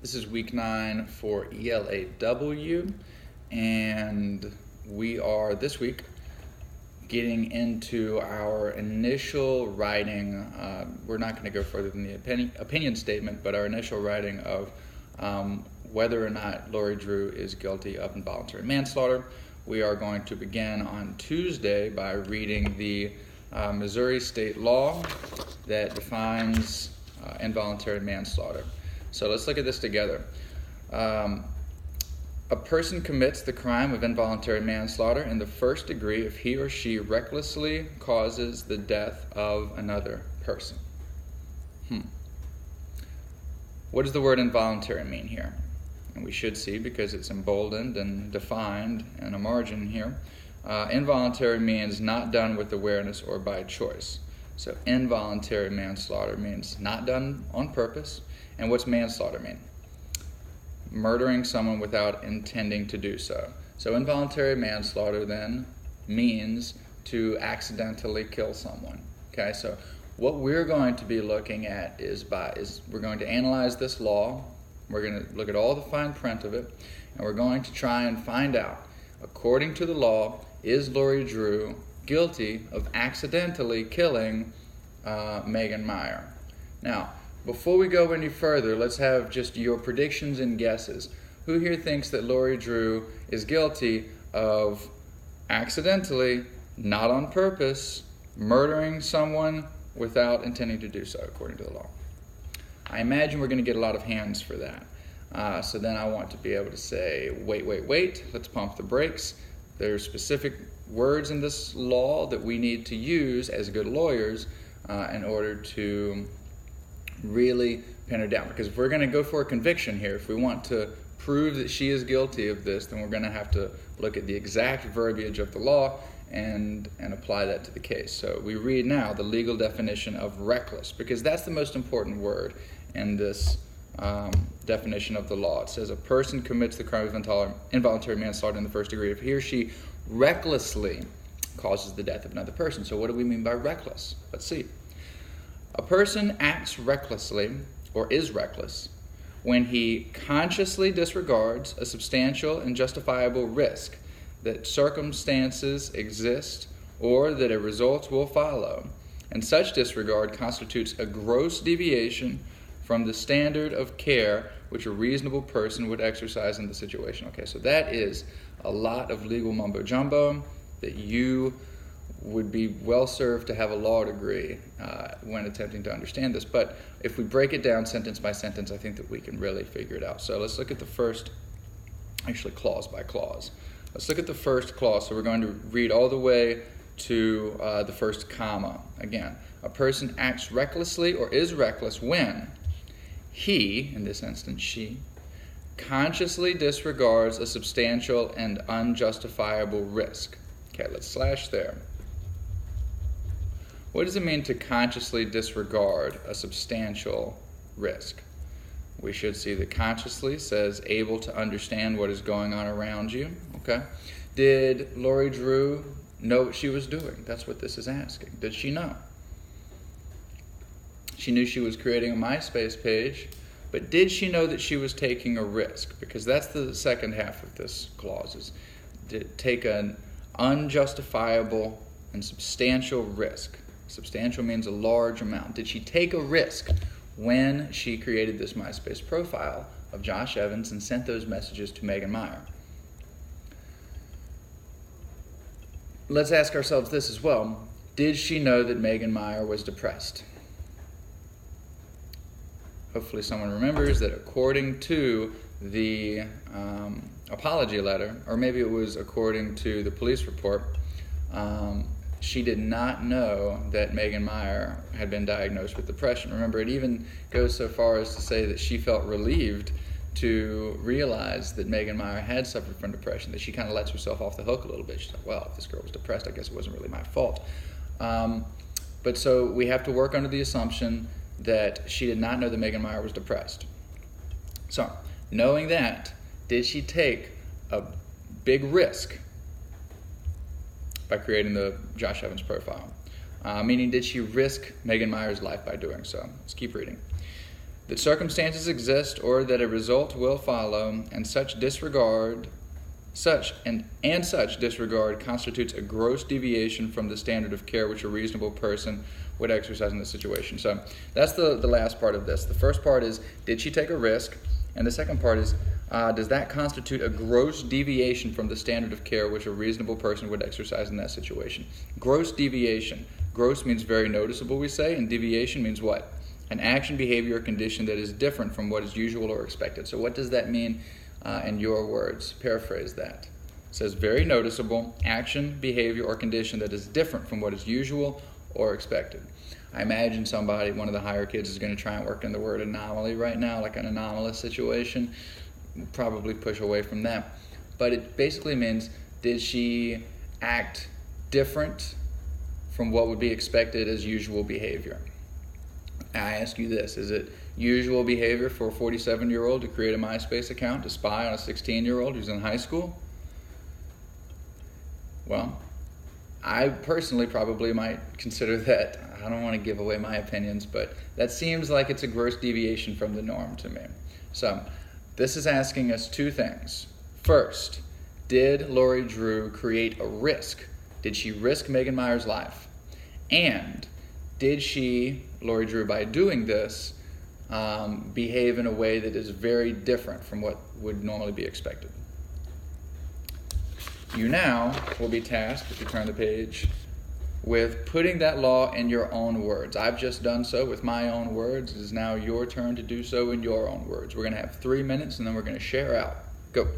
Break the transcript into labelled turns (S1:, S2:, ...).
S1: This is week 9 for ELA W, and we are this week getting into our initial writing. We're not going to go further than the opinion statement, but our initial writing of whether or not Lori Drew is guilty of involuntary manslaughter. We are going to begin on Tuesday by reading the Missouri state law that defines involuntary manslaughter. So let's look at this together. A person commits the crime of involuntary manslaughter in the first degree if he or she recklessly causes the death of another person. What does the word involuntary mean here? And we should see, because it's emboldened and defined in a margin here. Involuntary means not done with awareness or by choice. So involuntary manslaughter means not done on purpose. And what's manslaughter mean? Murdering someone without intending to do so. So involuntary manslaughter then means to accidentally kill someone. Okay, so what we're going to be looking at is we're going to analyze this law. We're going to look at all the fine print of it, and we're going to try and find out, according to the law, is Lori Drew guilty of accidentally killing Megan Meyer? Now, before we go any further, let's have just your predictions and guesses. Who here thinks that Lori Drew is guilty of accidentally, not on purpose, murdering someone without intending to do so, according to the law? I imagine we're going to get a lot of hands for that. So then I want to be able to say, wait, let's pump the brakes. There's specific words in this law that we need to use as good lawyers in order to really pin her down. Because if we're going to go for a conviction here, if we want to prove that she is guilty of this, then we're going to have to look at the exact verbiage of the law and apply that to the case. So we read now the legal definition of reckless, because that's the most important word in this definition of the law. It says a person commits the crime of involuntary manslaughter in the first degree if he or she recklessly causes the death of another person. So what do we mean by reckless? Let's see. A person acts recklessly, or is reckless, when he consciously disregards a substantial and justifiable risk that circumstances exist or that a result will follow, and such disregard constitutes a gross deviation from the standard of care which a reasonable person would exercise in the situation. Okay, so that is a lot of legal mumbo-jumbo that you would be well served to have a law degree when attempting to understand this. But if we break it down sentence by sentence, I think that we can really figure it out. So let's look at the first, actually clause by clause. Let's look at the first clause. So we're going to read all the way to the first comma. Again, a person acts recklessly or is reckless when he, in this instance she, consciously disregards a substantial and unjustifiable risk. Okay, let's slash there. What does it mean to consciously disregard a substantial risk? We should see that consciously says able to understand what is going on around you. Okay. Did Lori Drew know what she was doing? That's what this is asking. Did she know? She knew she was creating a MySpace page, but did she know that she was taking a risk? Because that's the second half of this clause, is to take an unjustifiable and substantial risk. Substantial means a large amount. Did she take a risk when she created this MySpace profile of Josh Evans and sent those messages to Megan Meyer? Let's ask ourselves this as well. Did she know that Megan Meyer was depressed? Hopefully someone remembers that according to the apology letter, or maybe it was according to the police report, she did not know that Megan Meyer had been diagnosed with depression. Remember, it even goes so far as to say that she felt relieved to realize that Megan Meyer had suffered from depression, that she kind of lets herself off the hook a little bit. She's like, well, if this girl was depressed, I guess it wasn't really my fault. But so we have to work under the assumption that she did not know that Megan Meyer was depressed. So, knowing that, did she take a big risk by creating the Josh Evans profile? Meaning, did she risk Megan Meyer's life by doing so? Let's keep reading. that circumstances exist or that a result will follow, and such disregard constitutes a gross deviation from the standard of care which a reasonable person would exercise in this situation. So that's the last part of this. The first part is, did she take a risk? And the second part is, does that constitute a gross deviation from the standard of care which a reasonable person would exercise in that situation? Gross deviation. Gross means very noticeable, we say, and deviation means what? An action, behavior, or condition that is different from what is usual or expected. So what does that mean in your words? Paraphrase that. It says very noticeable action, behavior, or condition that is different from what is usual or expected. I imagine somebody, one of the higher kids, is going to try and work in the word anomaly right now, like an anomalous situation. We'll probably push away from that. But it basically means, did she act different from what would be expected as usual behavior? I ask you this, is it usual behavior for a 47-year-old to create a MySpace account to spy on a 16-year-old who's in high school? Well, I personally probably might consider that. I don't want to give away my opinions, but that seems like it's a gross deviation from the norm to me. So this is asking us two things. First, did Lori Drew create a risk? Did she risk Megan Meyer's life? And did she, Lori Drew, by doing this, behave in a way that is very different from what would normally be expected? You now will be tasked, if you turn the page, with putting that law in your own words. I've just done so with my own words. It is now your turn to do so in your own words. We're going to have 3 minutes, and then we're going to share out. Go.